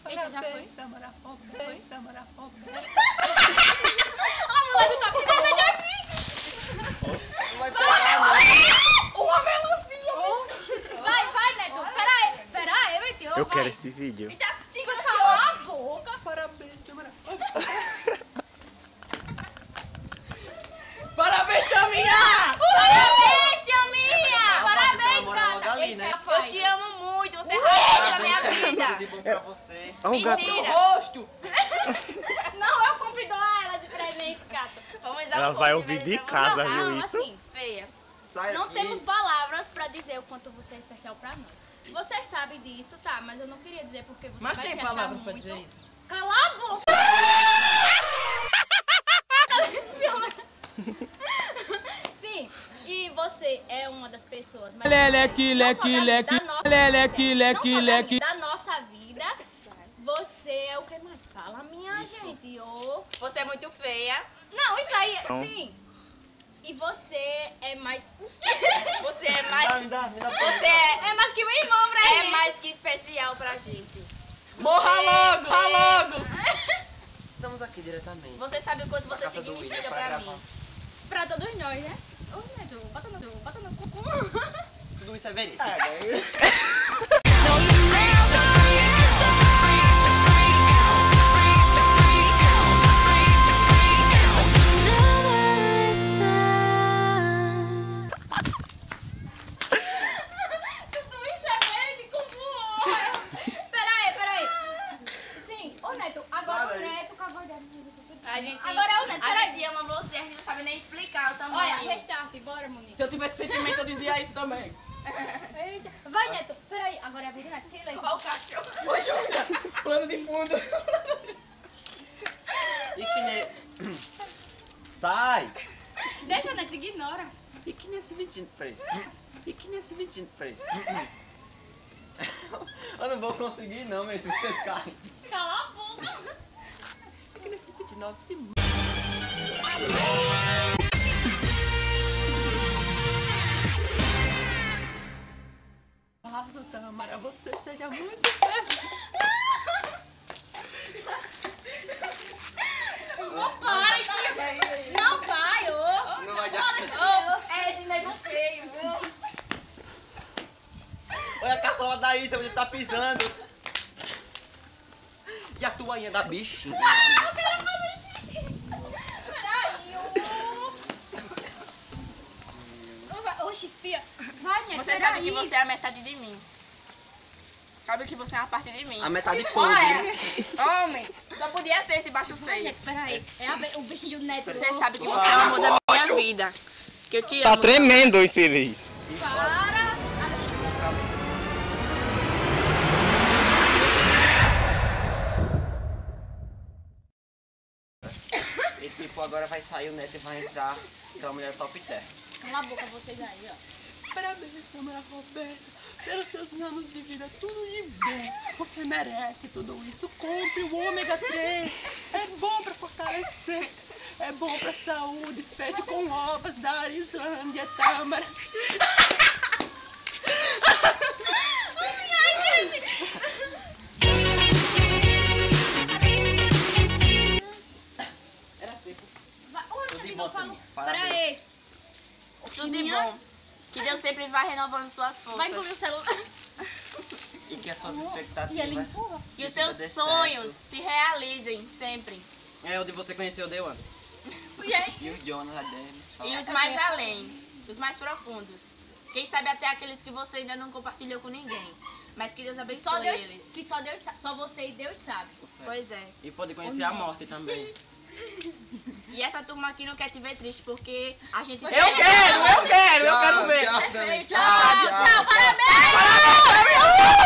Eita, já foi? Foi? A mulher tá pisando de aqui. Não vai pegar, não. Uma melancia. Vai, Neto. Pera aí, meu tio. Eu quero esse vídeo. Eita, cala a boca. Parabéns, Tamara. Parabéns, Chaminha! Parabéns, tia minha. Parabéns, namora logo cara. ali, né? Eu te amo muito. Você é a da minha Tudo de vida. bom pra você. Ó, o gato. Mentira. Rosto! Não, eu comprei ela de presente, Cato. Vamos dar Ela um vai pouco ouvir de presente. casa, Não, viu isso? Assim, feia. Sai Não aqui. temos palavras pra dizer o quanto você é especial pra nós. Você sabe disso, tá? Mas eu não queria dizer porque você Mas vai tem se achar palavras pra muito. dizer isso? Cala a boca! Sim, e você é uma das pessoas mais... Leque, não só leque, da nossa leque, vida, leque, não só da leque. minha, da nossa vida, você é o que mais? Fala, minha gente. Ô, você é muito feia. Não, isso aí, Não. sim. E você é mais... Você é mais... Me dá. Você é mais que um irmão pra gente. É mais que especial pra gente. Morra logo, morra logo! Estamos aqui diretamente. Você sabe o quanto Na você casa do significa William, pra pra mim. gravar. Pra todos nós, né? Ô, Neto, bota no cu. Tudo isso é verídico. Tudo isso é verídico, porra. Peraí. Sim, ô Neto, agora Fala o aí. Neto com a voz dela. Agora é o Neto, a peraí. gente ama você, a gente não sabe nem explicar o tamanho. Olha, restart, bora, Monique. Se eu tivesse sentimento, eu dizia isso também. Eita. Vai, Neto, peraí, agora é a vez do Neto. Silêncio. Olha o cachorro. Oi, Júlia! Plano de fundo. E que nem... Sai! Deixa o Neto, ignora. E que nesse ventinho, peraí. E que nesse ventinho, peraí. Eu não vou conseguir não, meu, vocês caem. Cala a boca. E que nesse ventinho, nossa, que... Nossa, Tamara, você seja muito... Não para, isso. Não vai, ô. Não vai dar. É esse nego feio. Olha a caçola daí, você tá pisando. E a toalhinha da bichinha? Eu quero fazer xixi. Peraí, ô. Oxi, espia. Vai, Neto, Você sabe que você é a metade de mim. Sabe que você é uma parte de mim. A metade podre. Olha, homem, só podia ser esse baixo Vai, feio. Neto, peraí. É o bichinho do Neto. Você sabe que você é o amor da minha vida. Que eu te Tá amo. tremendo, infeliz. Para. E tipo, agora vai sair o Neto e vai entrar aquela mulher top terra. Cala a boca vocês aí, ó. Parabéns, Tamara Roberta, pelos seus anos de vida, tudo de bom. Você merece tudo isso. Compre o ômega 3. É bom pra fortalecer. É bom pra saúde. Feito com ovas da Islândia, Tamara. Era seco. Vai, ô, Tudo de Neto, bom, não fala. Toninho. Parabéns. Peraí. Tudo de bom. Que Deus sempre vai renovando suas forças. Vai engolir o celular. E que as suas expectativas... E ele empurra. Que os tudo seus dê sonhos certo. se realizem sempre. É onde você conheceu o Dewan. E aí? E o Jonas lá dentro. E os mais além, os mais profundos. Quem sabe até aqueles que você ainda não compartilhou com ninguém. Mas que Deus abençoe Só Deus, eles. que só Deus, só você e Deus sabe. Pois é. E pode conhecer a morte também. E essa turma aqui não quer te ver triste, porque a gente... Eu quero ver. Tchau, parabéns!